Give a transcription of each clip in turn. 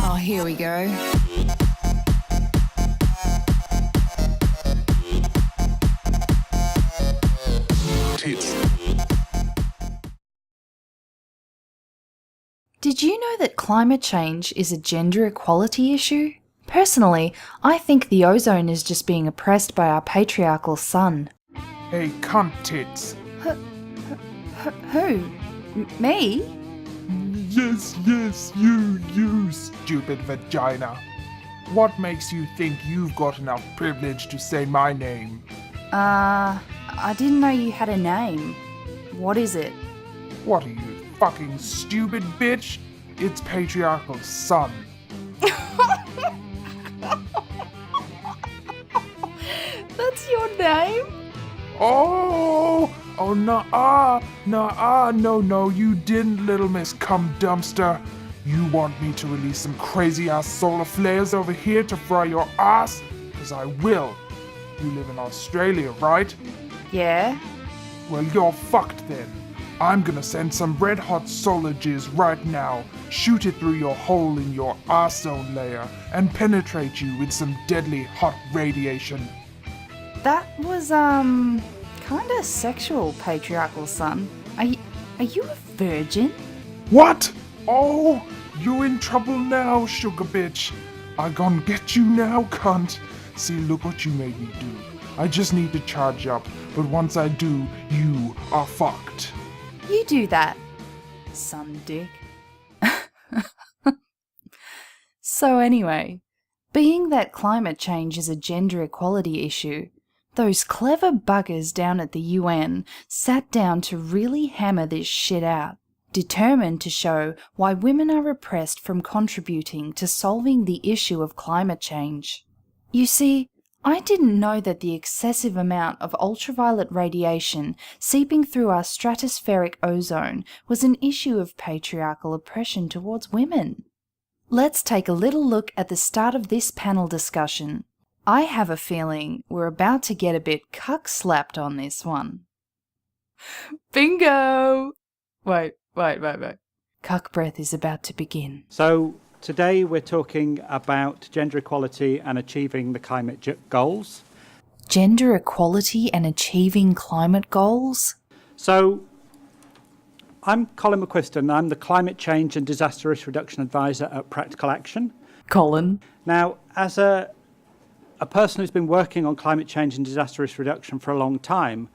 Oh, here we go. Did you know that climate change is a gender equality issue? Personally, I think the ozone is just being oppressed by our patriarchal sun. Hey, cunt tits. Who? Me? Yes, you stupid vagina. What makes you think you've got enough privilege to say my name? I didn't know you had a name. What is it? What are you, fucking stupid bitch? It's patriarchal son. That's your name? Oh, no, you didn't, little miss cum dumpster. You want me to release some crazy ass solar flares over here to fry your ass? 'Cause I will. You live in Australia, right? Yeah. Well, you're fucked then. I'm gonna send some red hot solar jizz right now, shoot it through your hole in your arsehole layer, and penetrate you with some deadly hot radiation. That was, kinda sexual, patriarchal son. Are you a virgin? What? Oh, you in trouble now, sugar bitch. I gon' get you now, cunt. See, look what you made me do. I just need to charge up, but once I do, you are fucked. You do that, son dick. So anyway, being that climate change is a gender equality issue, those clever buggers down at the UN sat down to really hammer this shit out, determined to show why women are repressed from contributing to solving the issue of climate change. You see, I didn't know that the excessive amount of ultraviolet radiation seeping through our stratospheric ozone was an issue of patriarchal oppression towards women. Let's take a little look at the start of this panel discussion. I have a feeling we're about to get a bit cuck-slapped on this one. Bingo! Wait. Cuck breath is about to begin. So today we're talking about gender equality and achieving the climate goals. Gender equality and achieving climate goals? So I'm Colin McQuiston. I'm the Climate Change and Disaster Risk Reduction Advisor at Practical Action. Colin. Now, as a person who's been working on climate change and disaster risk reduction for a long time.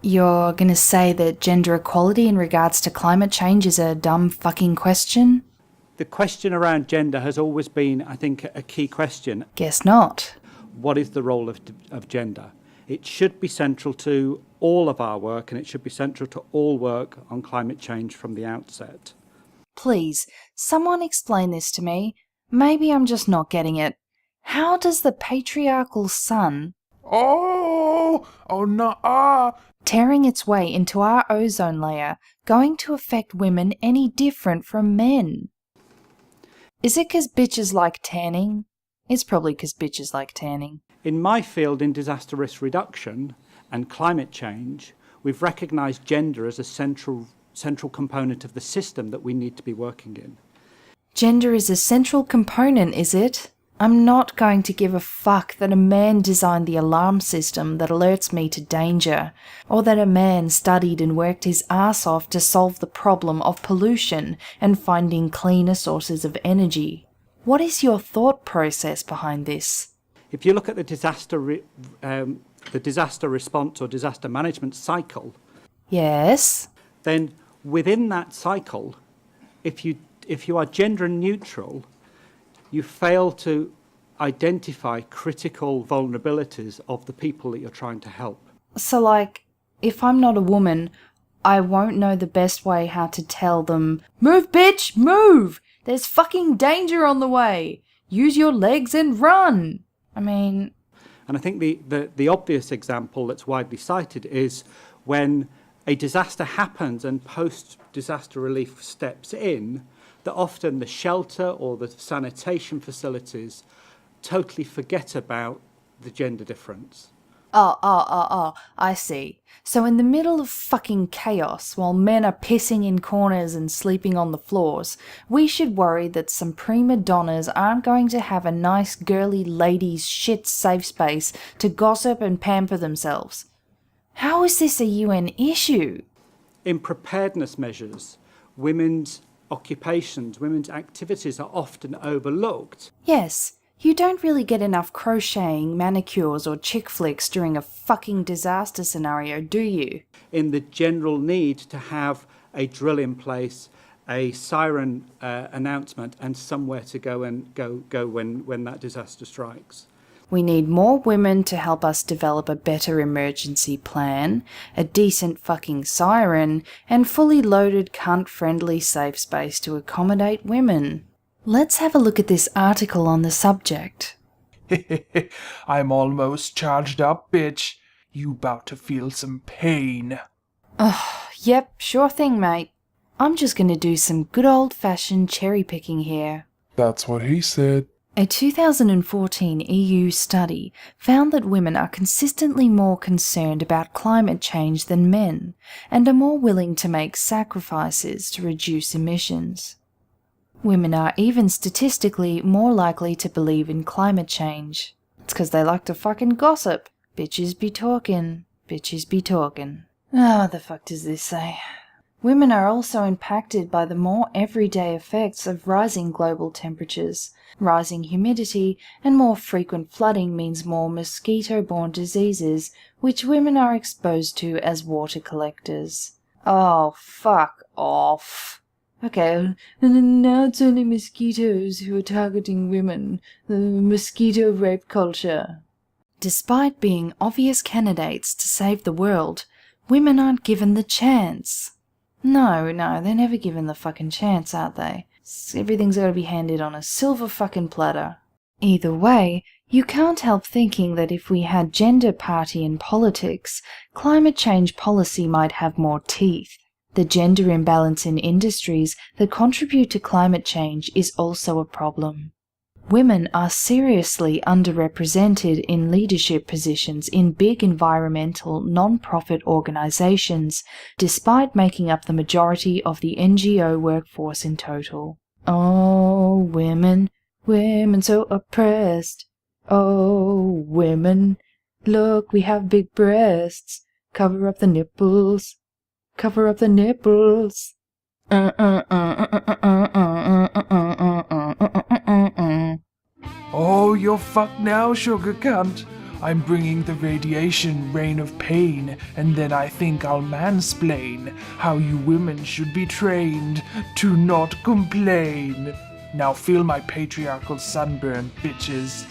You're going to say that gender equality in regards to climate change is a dumb fucking question? The question around gender has always been, I think, a key question. Guess not. What is the role of gender? It should be central to all of our work, and it should be central to all work on climate change from the outset. Please, someone explain this to me. Maybe I'm just not getting it. How does the patriarchal sun tearing its way into our ozone layer going to affect women any different from men? Is it 'cause bitches like tanning? It's probably 'cause bitches like tanning. In my field, in disaster risk reduction and climate change, we've recognised gender as a central component of the system that we need to be working in. Gender is a central component, is it? I'm not going to give a fuck that a man designed the alarm system that alerts me to danger, or that a man studied and worked his ass off to solve the problem of pollution and finding cleaner sources of energy. What is your thought process behind this? If you look at the disaster response or disaster management cycle, Yes? then within that cycle, if you are gender neutral, you fail to identify critical vulnerabilities of the people that you're trying to help. So like, if I'm not a woman, I won't know the best way how to tell them, "Move, bitch, move! There's fucking danger on the way! Use your legs and run!" I mean... And I think the obvious example that's widely cited is when a disaster happens and post-disaster relief steps in, that often the shelter or the sanitation facilities totally forget about the gender difference. Oh, I see. So in the middle of fucking chaos, while men are pissing in corners and sleeping on the floors, we should worry that some prima donnas aren't going to have a nice girly ladies shit safe space to gossip and pamper themselves. How is this a UN issue? In preparedness measures, women's occupations, women's activities are often overlooked. Yes, you don't really get enough crocheting, manicures or chick flicks during a fucking disaster scenario, do you? In the general need to have a drill in place, a siren announcement, and somewhere to go when that disaster strikes. We need more women to help us develop a better emergency plan, a decent fucking siren, and fully loaded cunt-friendly safe space to accommodate women. Let's have a look at this article on the subject. I'm almost charged up, bitch. You bout to feel some pain. Yep, sure thing, mate. I'm just gonna do some good old-fashioned cherry-picking here. That's what he said. A 2014 EU study found that women are consistently more concerned about climate change than men, and are more willing to make sacrifices to reduce emissions. Women are even statistically more likely to believe in climate change. It's 'cause they like to fucking gossip. Bitches be talking. Bitches be talking. What the fuck does this say? Women are also impacted by the more everyday effects of rising global temperatures. Rising humidity and more frequent flooding means more mosquito-borne diseases, which women are exposed to as water collectors. Oh, fuck off. Okay, and now it's only mosquitoes who are targeting women. The mosquito rape culture. Despite being obvious candidates to save the world, women aren't given the chance. No, they're never given the fucking chance, aren't they? Everything's gotta be handed on a silver fucking platter. Either way, you can't help thinking that if we had gender parity in politics, climate change policy might have more teeth. The gender imbalance in industries that contribute to climate change is also a problem. Women are seriously underrepresented in leadership positions in big environmental non-profit organisations, despite making up the majority of the NGO workforce in total. Oh, women so oppressed. Oh, women, look, we have big breasts. Cover up the nipples. Cover up the nipples. Oh, you're fucked now, sugar cunt. I'm bringing the radiation rain of pain, and then I think I'll mansplain how you women should be trained to not complain. Now feel my patriarchal sunburn, bitches.